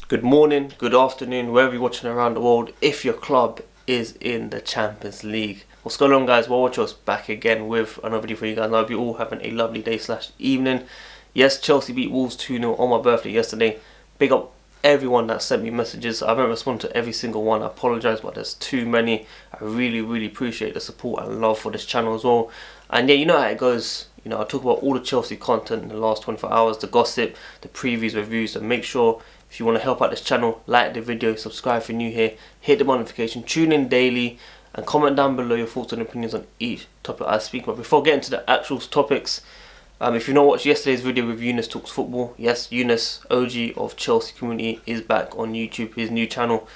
good morning, good afternoon, wherever you're watching around the world, if your club is in the Champions League. What's going on, guys? Well, watch us back again with another video for you guys. I hope you're all having a lovely day / evening. Yes, Chelsea beat Wolves 2-0 on my birthday yesterday. Big up everyone that sent me messages. I haven't responded to every single one. I apologise, but there's too many. I really appreciate the support and love for this channel as well. And yeah, you know how it goes. You know, I talk about all the Chelsea content in the last 24 hours, the gossip, the previews, reviews. So make sure, if you want to help out this channel, like the video, subscribe if you're new here, hit the notification, tune in daily, and comment down below your thoughts and opinions on each topic I speak about. Before getting to the actual topics, if you've not watched yesterday's video with Eunice Talks Football, yes, Eunice, OG of Chelsea Community, is back on YouTube, his new channel.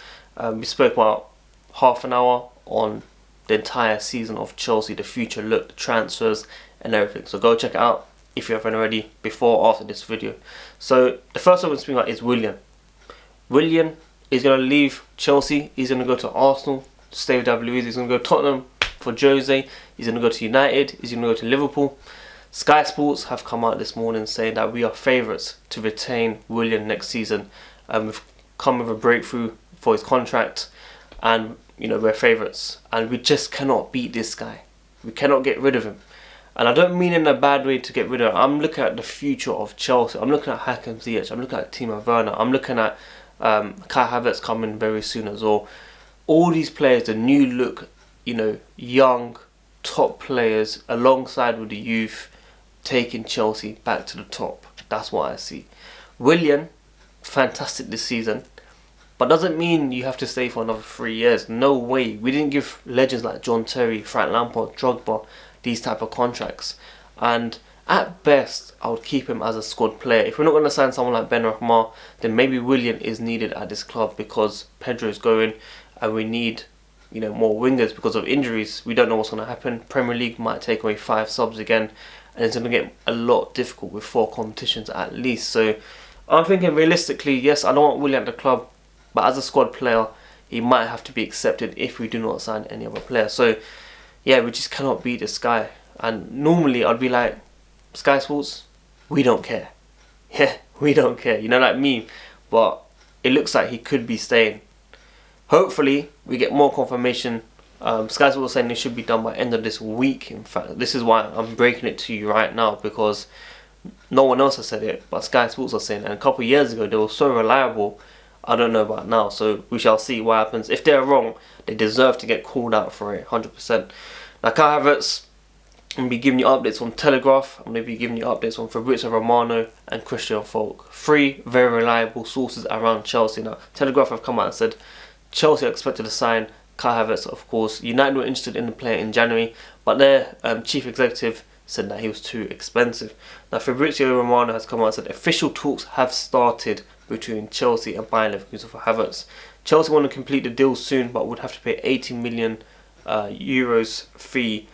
We spoke about half an hour on the entire season of Chelsea, the future look, the transfers, and everything. So go check it out if you haven't already, before or after this video. So the first one we're speaking about is Willian. Willian is going to leave Chelsea. He's going to go to Arsenal to stay with David Luiz. He's going to go to Tottenham for Jose. He's going to go to United. He's going to go to Liverpool. Sky Sports have come out this morning saying that we are favourites to retain Willian next season. We've come with a breakthrough for his contract, and you know, we're favourites, and we just cannot beat this guy. We cannot get rid of him. And I don't mean in a bad way to get rid of him. I'm looking at the future of Chelsea. I'm looking at Hakim Ziyech. I'm looking at Timo Werner. I'm looking at Kai Havertz coming very soon as well. All these players, the new look, you know, young, top players alongside with the youth, taking Chelsea back to the top. That's what I see. Willian, fantastic this season, but doesn't mean you have to stay for another 3 years. No way. We didn't give legends like John Terry, Frank Lampard, Drogba these type of contracts. And at best, I would keep him as a squad player. If we're not going to sign someone like Ben Rahma, then maybe Willian is needed at this club because Pedro's going, and we need, you know, more wingers because of injuries. We don't know what's going to happen. Premier League might take away 5 subs again, and it's going to get a lot difficult with 4 competitions at least. So I'm thinking realistically, yes, I don't want Willian at the club, but as a squad player, he might have to be accepted if we do not sign any other player. So yeah, we just cannot beat this guy. And normally I'd be like, Sky Sports, we don't care. Yeah, we don't care. You know, like me. But it looks like he could be staying. Hopefully, we get more confirmation. Sky Sports was saying it should be done by end of this week. In fact, this is why I'm breaking it to you right now, because no one else has said it, but Sky Sports are saying it. And a couple of years ago, they were so reliable. I don't know about now, so we shall see what happens. If they're wrong, they deserve to get called out for it, 100%. Now, Kai Havertz, I'm going to be giving you updates on Telegraph. I'm going to be giving you updates on Fabrizio Romano and Christian Falk. 3 very reliable sources around Chelsea. Now, Telegraph have come out and said Chelsea are expected to sign Kai Havertz, of course. United were interested in the player in January, but their chief executive said that he was too expensive. Now, Fabrizio Romano has come out and said official talks have started between Chelsea and Bayer Leverkusen for Havertz. Chelsea want to complete the deal soon, but would have to pay 80 million euros fee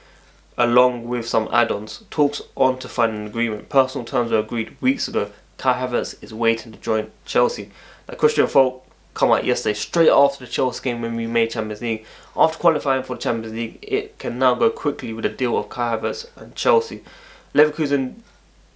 along with some add-ons. Talks on to find an agreement. Personal terms were agreed weeks ago. Kai Havertz is waiting to join Chelsea. Now, Christian Falk come out yesterday, straight after the Chelsea game when we made Champions League. After qualifying for the Champions League, it can now go quickly with a deal of Kai Havertz and Chelsea. Leverkusen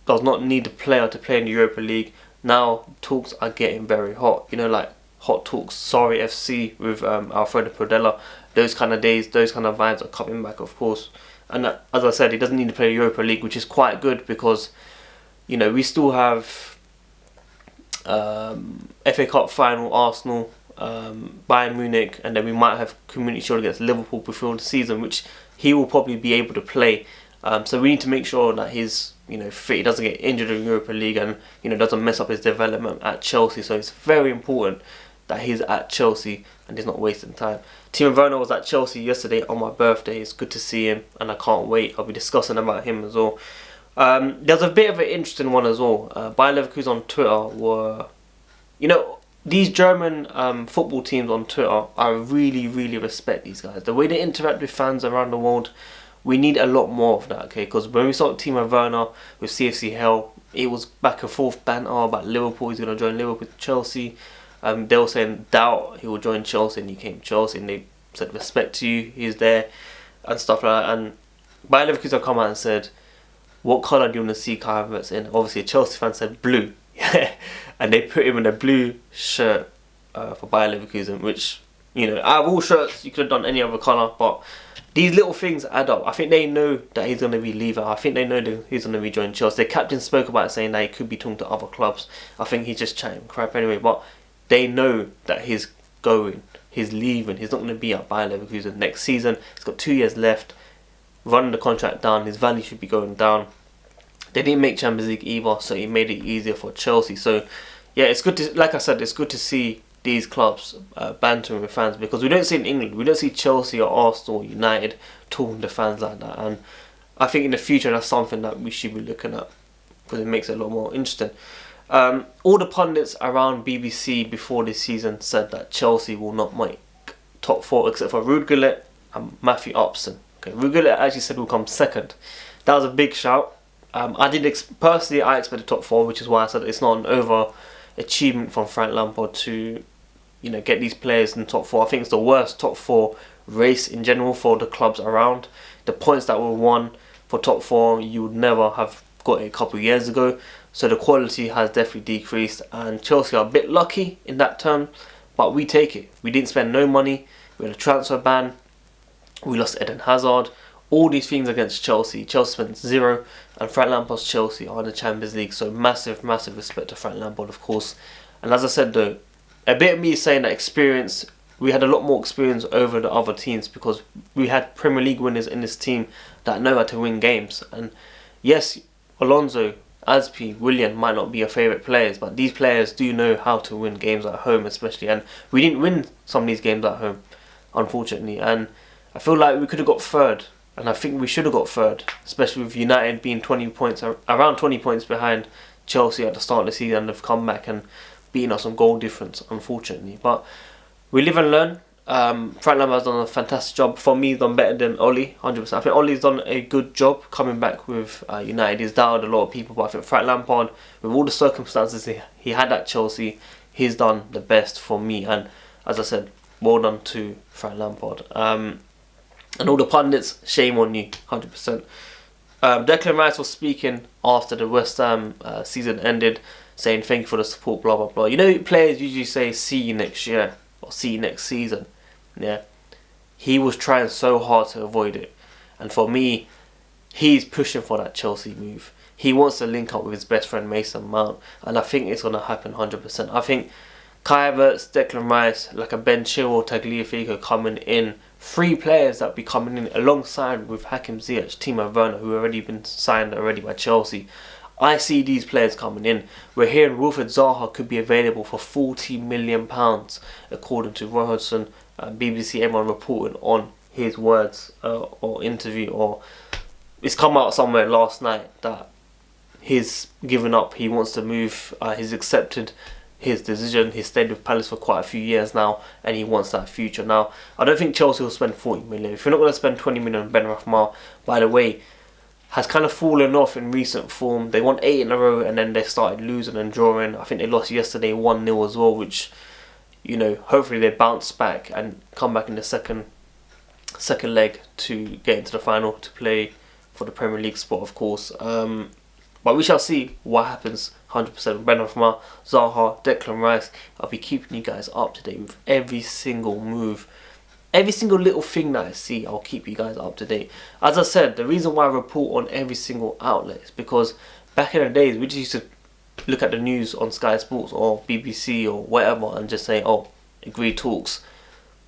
does not need a player to play in the Europa League. Now talks are getting very hot. You know, like hot talks, sorry FC with Alfredo Prodella. Those kind of days, those kind of vibes are coming back, of course. And as I said, he doesn't need to play Europa League, which is quite good because, you know, we still have FA Cup final, Arsenal, Bayern Munich, and then we might have Community Shield against Liverpool before the season, which he will probably be able to play. So we need to make sure that he's, you know, fit. He doesn't get injured in Europa League, and you know, doesn't mess up his development at Chelsea. So it's very important that he's at Chelsea and he's not wasting time. Timo Werner was at Chelsea yesterday on my birthday. It's good to see him, and I can't wait. I'll be discussing about him as well. There's a bit of an interesting one as well. Bayer Leverkusen on Twitter were, you know, these German football teams on Twitter, I really respect these guys. The way they interact with fans around the world, we need a lot more of that, okay? Because when we saw Timo Werner with CFC Hell, it was back and forth banter about Liverpool. He's going to join Liverpool, Chelsea. They were saying doubt he will join Chelsea, and he came to Chelsea, and they said respect to you, he's there, and stuff like that. And Bayer Leverkusen come out and said, what colour do you want to see Kai Havertz in? Obviously a Chelsea fan said blue. and they put him in a blue shirt for Bayer Leverkusen, which, you know, out of all shirts, you could have done any other colour, but these little things add up. I think they know that he's going to be leaving. I think they know that he's going to be joining Chelsea. The captain spoke about it, saying that he could be talking to other clubs. I think he's just chatting crap anyway, but they know that he's going, he's leaving. He's not going to be at Bayer Leverkusen next season. He's got 2 years left, running the contract down. His value should be going down. They didn't make Champions League either, so he made it easier for Chelsea. So, yeah, it's good to, like I said, it's good to see these clubs bantering with fans, because we don't see in England, we don't see Chelsea or Arsenal or United talking to fans like that, and I think in the future that's something that we should be looking at, because it makes it a lot more interesting. All the pundits around BBC before this season said that Chelsea will not make top 4 except for Ruud and Matthew Upson. Okay, Ruud actually said will come second. That was a big shout. Personally, I expected top 4, which is why I said it's not an overachievement from Frank Lampard to, you know, get these players in top 4. I think it's the worst top 4 race in general for the clubs around. The points that were won for top 4, you would never have got it a couple of years ago. So the quality has definitely decreased, and Chelsea are a bit lucky in that term, but we take it. We didn't spend no money. We had a transfer ban. We lost Eden Hazard. All these things against Chelsea. Chelsea spent 0, and Frank Lampard's Chelsea are in the Champions League. So massive, massive respect to Frank Lampard, of course. And as I said though, a bit of me saying that experience, we had a lot more experience over the other teams, because we had Premier League winners in this team that know how to win games. And yes, Alonso, Azpi, Willian might not be your favourite players, but these players do know how to win games at home especially, and we didn't win some of these games at home, unfortunately, and I feel like we could have got third, and I think we should have got third, especially with United being around 20 points behind Chelsea at the start of the season, and they've come back and beaten us on goal difference, unfortunately. But we live and learn. Frank Lampard's done a fantastic job. For me, he's done better than Oli, 100%. I think Oli's done a good job coming back with United. He's doubted a lot of people, but I think Frank Lampard, with all the circumstances he had at Chelsea, he's done the best for me. And as I said, well done to Frank Lampard. And all the pundits, shame on you, 100%. Declan Rice was speaking after the West Ham season ended, saying thank you for the support, blah blah blah. You know, players usually say see you next year or see you next season. Yeah, he was trying so hard to avoid it, and for me, he's pushing for that Chelsea move. He wants to link up with his best friend Mason Mount, and I think it's going to happen 100%. I think Kai Havertz, Declan Rice, like a Ben Chilwell, Tagliafico coming in, 3 players that will be coming in alongside with Hakim Ziyech, Timo Werner, who already been signed already by Chelsea. I see these players coming in. We're hearing Wilfried Zaha could be available for £40 million, according to Roy Hodgson, BBC Everyone reporting on his words or interview, or it's come out somewhere last night that he's given up. He wants to move. He's accepted his decision. He's stayed with Palace for quite a few years now, and he wants that future. Now, I don't think Chelsea will spend 40 million. If you're not going to spend 20 million on Ben Rafmar, by the way, has kind of fallen off in recent form. They won 8 in a row, and then they started losing and drawing. I think they lost yesterday 1-0 as well, which, you know, hopefully they bounce back and come back in the second leg to get into the final to play for the Premier League spot, of course. But we shall see what happens. 100%. Ben Rafmar, Zaha, Declan Rice. I'll be keeping you guys up to date with every single move. Every single little thing that I see, I'll keep you guys up to date. As I said, the reason why I report on every single outlet is because back in the days, we just used to look at the news on Sky Sports or BBC or whatever and just say, oh, agreed talks,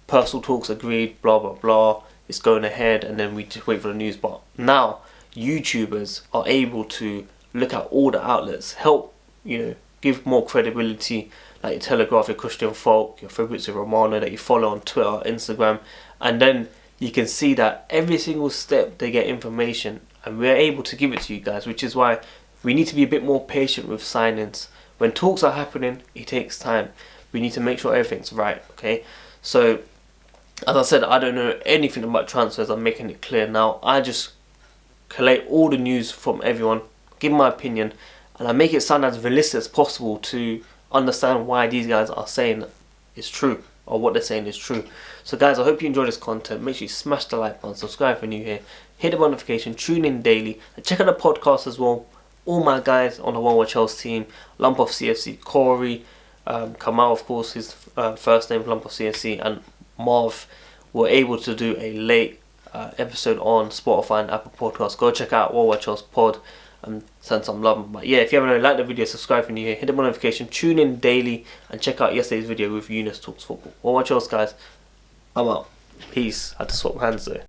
personal talks agreed, blah blah blah, it's going ahead, and then we just wait for the news. But now YouTubers are able to look at all the outlets, help, you know, give more credibility, like your Telegraph, your Christian Folk, your Fabrizio Romano that you follow on Twitter, Instagram, and then you can see that every single step they get information, and we're able to give it to you guys, which is why we need to be a bit more patient with signings. When talks are happening, it takes time. We need to make sure everything's right, okay? So, as I said, I don't know anything about transfers. I'm making it clear now. I just collate all the news from everyone, give my opinion, and I make it sound as realistic as possible to understand why these guys are saying it's true, or what they're saying is true. So guys, I hope you enjoy this content. Make sure you smash the like button, subscribe if you're new here, hit the notification, tune in daily, and check out the podcast as well. all my guys on the One Watch Health team, Lump of CFC, Corey, Kamal, of course, his first name, Lump of CFC, and Marv were able to do a late episode on Spotify and Apple Podcasts. Go check out One Watch Health Pod and send some love. But yeah, if you haven't already, like the video, subscribe if you're new here, hit the notification, tune in daily, and check out yesterday's video with Eunice Talks Football. One Watch Health, guys. I'm out. Peace. I had to swap hands there.